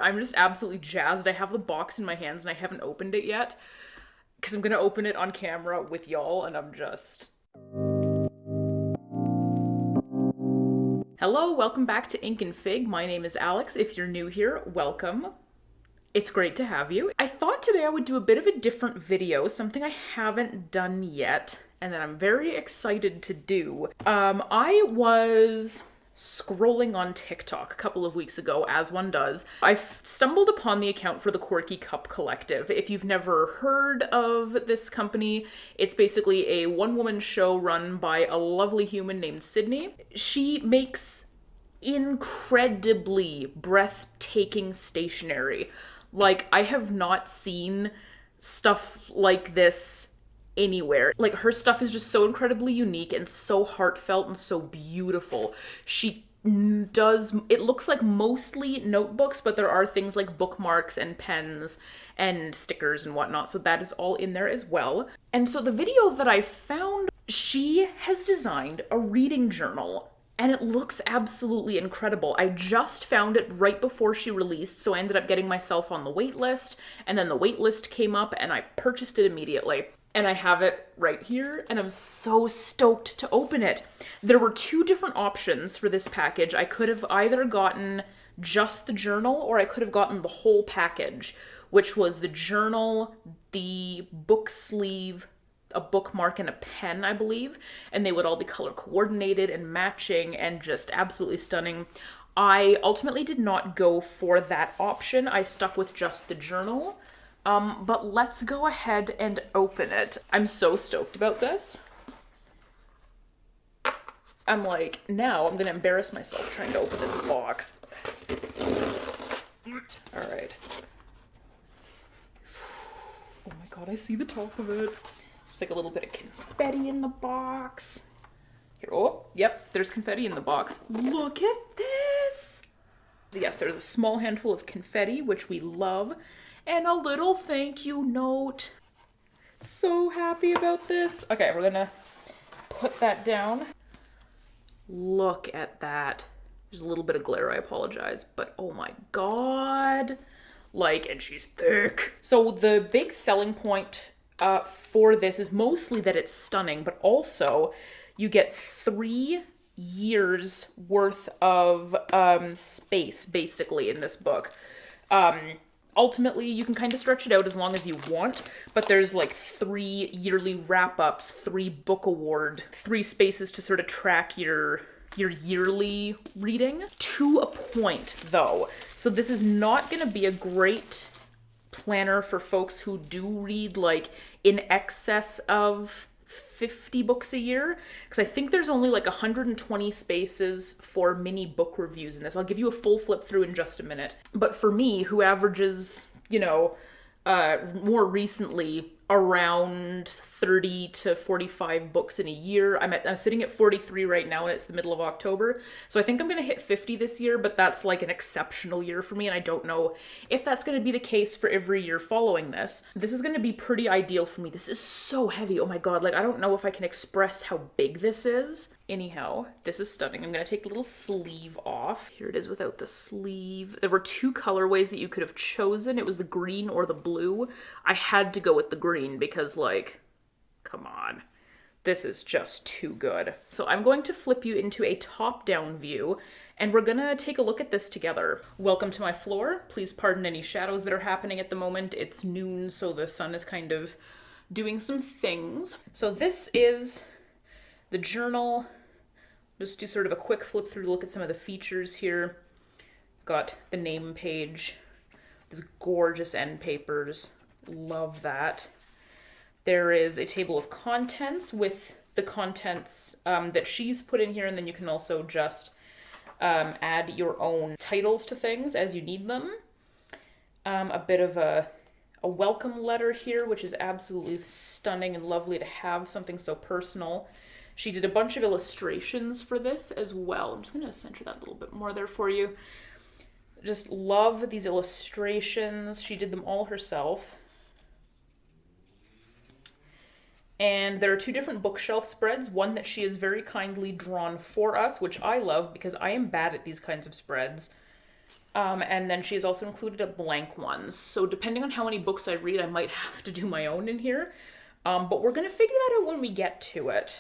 I'm just absolutely jazzed. I have the box in my hands and I haven't opened it yet because I'm going to open it on camera with y'all and I'm just... Hello, welcome back to Ink and Fig. My name is Alex. If you're new here, welcome. It's great to have you. I thought today I would do a bit of a different video, something I haven't done yet, and that I'm very excited to do. I was scrolling on TikTok a couple of weeks ago, as one does. I stumbled upon the account for the Quirky Cup Collective. If you've never heard of this company, it's basically a one-woman show run by a lovely human named Sydney. She makes incredibly breathtaking stationery. Like, I have not seen stuff like this anywhere. Like, her stuff is just so incredibly unique and so heartfelt and so beautiful. She does, it looks like mostly notebooks, but there are things like bookmarks and pens and stickers and whatnot, so that is all in there as well. And so the video that I found, she has designed a reading journal and it looks absolutely incredible. I just found it right before she released, so I ended up getting myself on the wait list, and then the wait list came up and I purchased it immediately. And I have it right here, and I'm so stoked to open it. There were two different options for this package. I could have either gotten just the journal, or I could have gotten the whole package, which was the journal, the book sleeve, a bookmark, and a pen, I believe, and they would all be color coordinated and matching and just absolutely stunning. I ultimately did not go for that option. I stuck with just the journal. But let's go ahead and open it. I'm so stoked about this. I'm like, now I'm gonna embarrass myself trying to open this box. All right. Oh my god, I see the top of it. There's like a little bit of confetti in the box. Here, oh, yep, there's confetti in the box. Look at this! Yes, there's a small handful of confetti, which we love, and a little thank you note. So happy about this. Okay, we're gonna put that down. Look at that. There's a little bit of glare, I apologize, but oh my god. Like, and she's thick. So the big selling point for this is mostly that it's stunning, but also you get 3 years worth of space, basically, in this book. Ultimately, you can kind of stretch it out as long as you want, but there's like 3 yearly wrap-ups, 3 book award, 3 spaces to sort of track your yearly reading. To a point, though. So this is not going to be a great planner for folks who do read like in excess of 50 books a year, because I think there's only like 120 spaces for mini book reviews in this. I'll give you a full flip through in just a minute. But for me, who averages, more recently around 30 to 45 books in a year. I'm sitting at 43 right now, and it's the middle of October. So I think I'm going to hit 50 this year, but that's like an exceptional year for me, and I don't know if that's going to be the case for every year following this. This is going to be pretty ideal for me. This is so heavy. Oh my god, like I don't know if I can express how big this is. Anyhow, this is stunning. I'm going to take the little sleeve off. Here it is without the sleeve. There were 2 colorways that you could have chosen. It was the green or the blue. I had to go with the green because, like, come on. This is just too good. So I'm going to flip you into a top-down view, and we're gonna take a look at this together. Welcome to my floor. Please pardon any shadows that are happening at the moment. It's noon, so the sun is kind of doing some things. So this is the journal. Just do sort of a quick flip through to look at some of the features here. Got the name page, these gorgeous end papers. Love that. There is a table of contents with the contents that she's put in here, and then you can also just add your own titles to things as you need them. A bit of a welcome letter here, which is absolutely stunning and lovely to have something so personal. She did a bunch of illustrations for this as well. I'm just going to center that a little bit more there for you. Just love these illustrations. She did them all herself. And there are 2 different bookshelf spreads, one that she has very kindly drawn for us, which I love because I am bad at these kinds of spreads. And then she has also included a blank one. So depending on how many books I read, I might have to do my own in here. But we're going to figure that out when we get to it.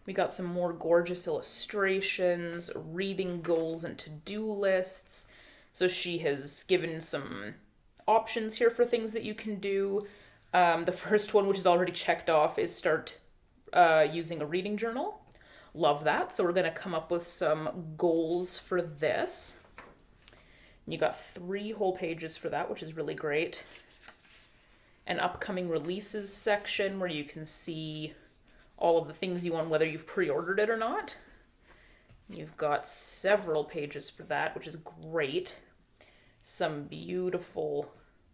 We got some more gorgeous illustrations, reading goals and to-do lists. So she has given some options here for things that you can do. The first one, which is already checked off, is start using a reading journal. Love that. So we're going to come up with some goals for this. You got 3 whole pages for that, which is really great. An upcoming releases section where you can see all of the things you want, whether you've pre-ordered it or not. You've got several pages for that, which is great. Some beautiful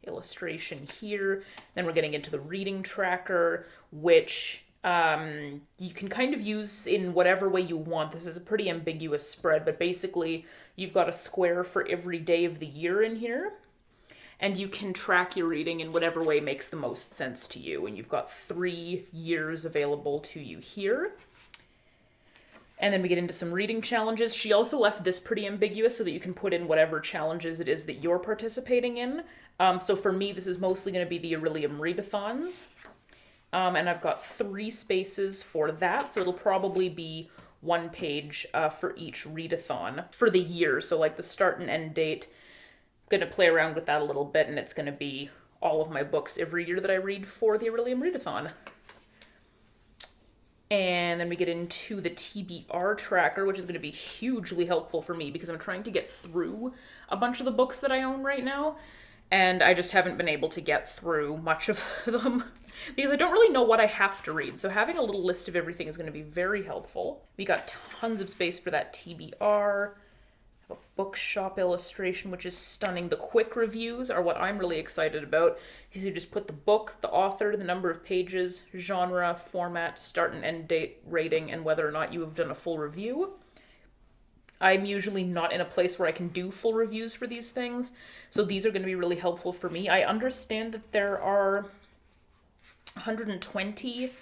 illustration here. Then we're getting into the reading tracker, which you can kind of use in whatever way you want. This is a pretty ambiguous spread, but basically you've got a square for every day of the year in here, and you can track your reading in whatever way makes the most sense to you. And you've got 3 years available to you here. And then we get into some reading challenges. She also left this pretty ambiguous so that you can put in whatever challenges it is that you're participating in. So for me, this is mostly going to be the Aurelium readathons. And I've got 3 spaces for that, so it'll probably be 1 page for each readathon for the year. So like the start and end date, I'm going to play around with that a little bit, and it's going to be all of my books every year that I read for the Aurelium readathon. And then we get into the TBR tracker, which is going to be hugely helpful for me because I'm trying to get through a bunch of the books that I own right now, and I just haven't been able to get through much of them because I don't really know what I have to read. So having a little list of everything is going to be very helpful. We got tons of space for that TBR. A bookshop illustration, which is stunning. The quick reviews are what I'm really excited about, because you just put the book, the author, the number of pages, genre, format, start and end date, rating, and whether or not you have done a full review. I'm usually not in a place where I can do full reviews for these things, so these are going to be really helpful for me. I understand that there are 120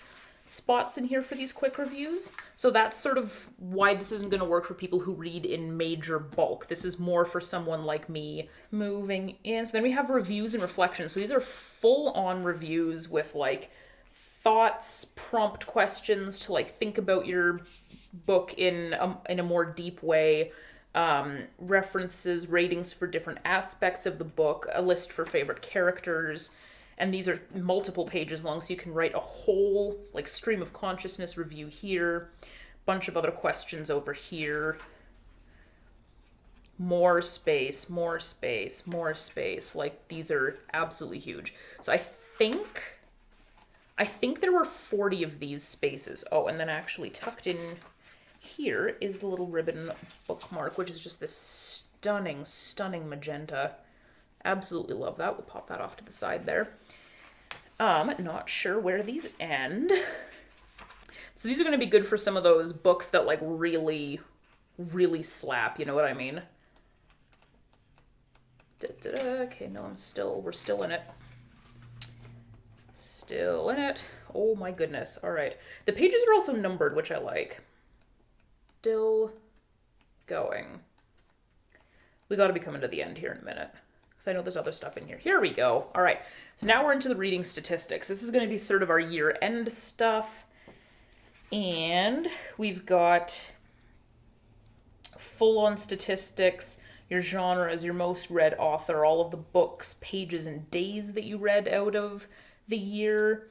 spots in here for these quick reviews, so that's sort of why this isn't going to work for people who read in major bulk. This is more for someone like me. Moving in, so then we have reviews and reflections. So these are full-on reviews with like thoughts, prompt questions to like think about your book in a more deep way, references, ratings for different aspects of the book, a list for favorite characters. And these are multiple pages long, so you can write a whole like stream of consciousness review here, bunch of other questions over here. More space, more space, more space. Like, these are absolutely huge. So I think there were 40 of these spaces. Oh, and then actually tucked in here is the little ribbon bookmark, which is just this stunning, stunning magenta. Absolutely love that. We'll pop that off to the side there. Not sure where these end. So these are going to be good for some of those books that like really, really slap. You know what I mean? Okay, no, we're still in it. Still in it. Oh my goodness. All right. The pages are also numbered, which I like. Still going. We got to be coming to the end here in a minute, because I know there's other stuff in here. Here we go. All right. So now we're into the reading statistics. This is going to be sort of our year-end stuff. And we've got full-on statistics, your genres, your most read author, all of the books, pages, and days that you read out of the year.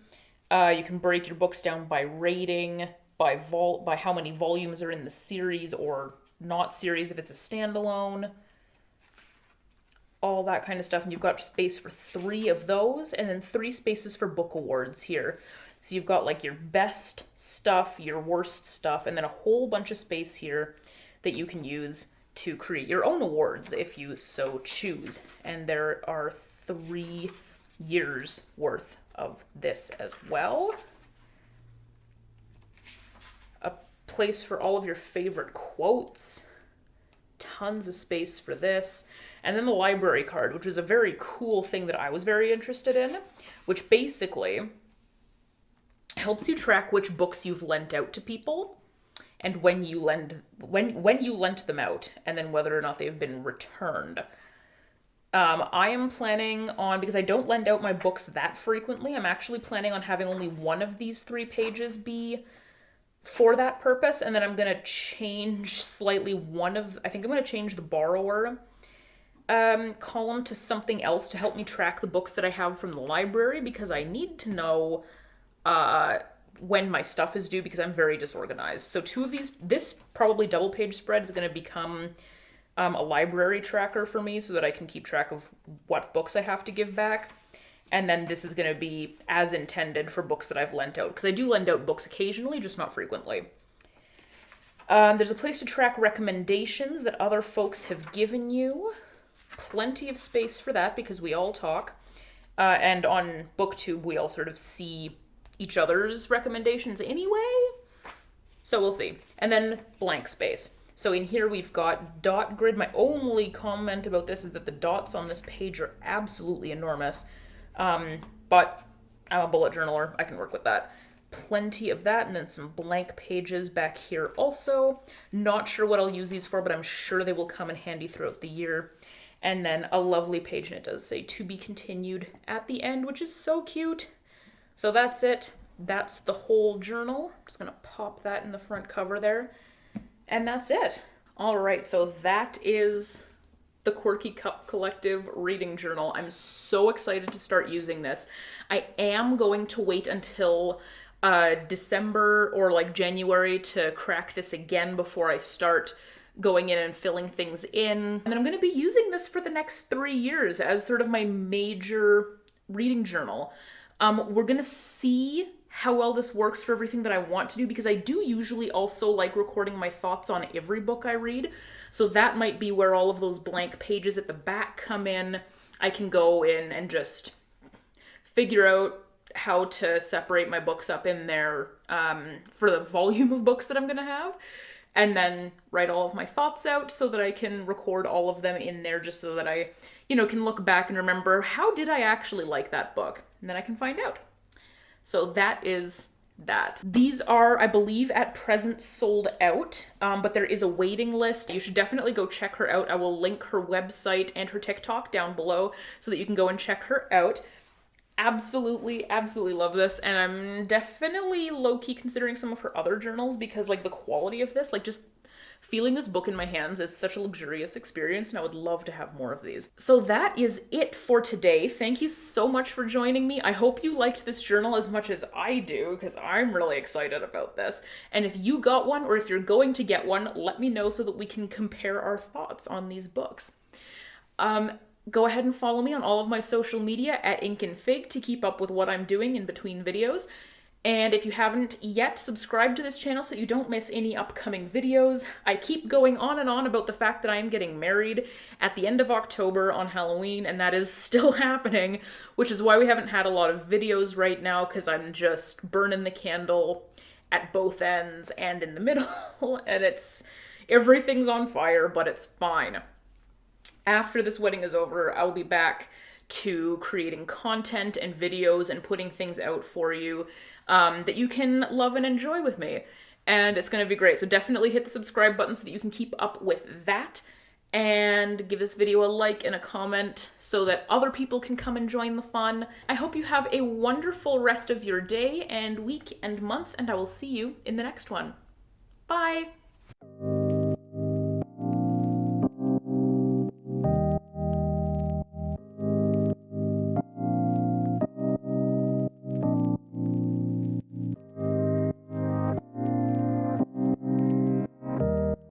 You can break your books down by rating, by how many volumes are in the series or not series if it's a standalone. All that kind of stuff. And you've got space for 3 of those, and then 3 spaces for book awards here. So you've got like your best stuff, your worst stuff, and then a whole bunch of space here that you can use to create your own awards if you so choose. And there are 3 years worth of this as well. A place for all of your favorite quotes. Tons of space for this. And then the library card, which is a very cool thing that I was very interested in, which basically helps you track which books you've lent out to people. and when you lent them out, and then whether or not they've been returned. I am planning on, because I don't lend out my books that frequently, I'm actually planning on having only one of these 3 pages be for that purpose, and then I'm going to change slightly I think I'm going to change the borrower column to something else to help me track the books that I have from the library, because I need to know when my stuff is due, because I'm very disorganized. So 2 of these, this probably double page spread is going to become a library tracker for me so that I can keep track of what books I have to give back. And then this is going to be as intended for books that I've lent out, because I do lend out books occasionally, just not frequently. There's a place to track recommendations that other folks have given you. Plenty of space for that, because we all talk. And on BookTube, we all sort of see each other's recommendations anyway. So we'll see. And then blank space. So in here we've got dot grid. My only comment about this is that the dots on this page are absolutely enormous. But I'm a bullet journaler. I can work with that. Plenty of that, and then some blank pages back here also. Not sure what I'll use these for, but I'm sure they will come in handy throughout the year. And then a lovely page, and it does say to be continued at the end, which is so cute. So that's it. That's the whole journal. I'm just going to pop that in the front cover there. And that's it. All right, so that is the Quirky Cup Collective reading journal. I'm so excited to start using this. I am going to wait until December or like January to crack this again before I start going in and filling things in. And then I'm going to be using this for the next 3 years as sort of my major reading journal. We're going to see how well this works for everything that I want to do, because I do usually also like recording my thoughts on every book I read. So that might be where all of those blank pages at the back come in. I can go in and just figure out how to separate my books up in there for the volume of books that I'm going to have. And then write all of my thoughts out so that I can record all of them in there, just so that I, can look back and remember, how did I actually like that book? And then I can find out. So that is that. These are, I believe, at present sold out, but there is a waiting list. You should definitely go check her out. I will link her website and her TikTok down below so that you can go and check her out. Absolutely, absolutely love this, and I'm definitely low-key considering some of her other journals, because like the quality of this, like just feeling this book in my hands is such a luxurious experience, and I would love to have more of these. So that is it for today. Thank you so much for joining me. I hope you liked this journal as much as I do, because I'm really excited about this. And if you got one, or if you're going to get one, let me know so that we can compare our thoughts on these books. Go ahead and follow me on all of my social media at Ink and Fig to keep up with what I'm doing in between videos. And if you haven't yet, subscribe to this channel so you don't miss any upcoming videos. I keep going on and on about the fact that I am getting married at the end of October on Halloween, and that is still happening, which is why we haven't had a lot of videos right now, because I'm just burning the candle at both ends and in the middle, and everything's on fire, but it's fine. After this wedding is over, I'll be back to creating content and videos and putting things out for you that you can love and enjoy with me. And it's going to be great. So definitely hit the subscribe button so that you can keep up with that. And give this video a like and a comment so that other people can come and join the fun. I hope you have a wonderful rest of your day and week and month, and I will see you in the next one. Bye!